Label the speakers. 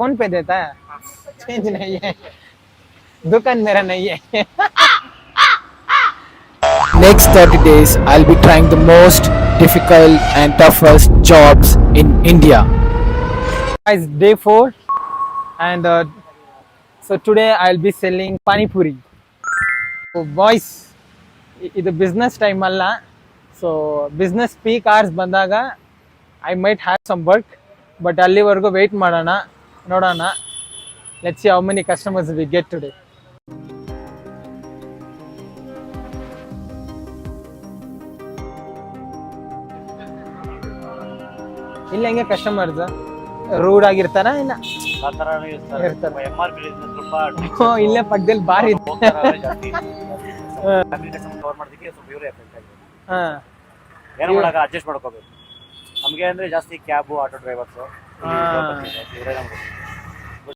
Speaker 1: Phone पे देता है, चेंज नहीं है, दुकान मेरा नहीं है. Next 30 days, I'll be trying the most difficult and toughest jobs in India. Guys, day 4, and so today I'll be selling pani puri. So boys, ಇದು business time ಅಲ್ಲ, so business peak hours ಬಂದಾಗ I might have some work, but ಅಲ್ಲಿವರೆಗೂ wait ಮಾಡೋಣ, ನೋಡೋಣ. Let's see how many customers we get today. ಇಲ್ಲ ಹೆಂಗೆ customers rude ಆಗಿರ್ತಾರ ಇಲ್ಲ ಇರ್ತಾರೆ. ಇಲ್ಲೇ ಪಕ್ಕದಲ್ಲಿ ಬಾರ್ ಇದೆ.
Speaker 2: ಅಡ್ಜಸ್ಟ್ ಮಾಡ್ಕೋಬೇಕು. ನಮ್ಗೆ ಅಂದ್ರೆ ಜಾಸ್ತಿ ಕ್ಯಾಬ್ ಆಟೋ ಡ್ರೈವರ್ಸ್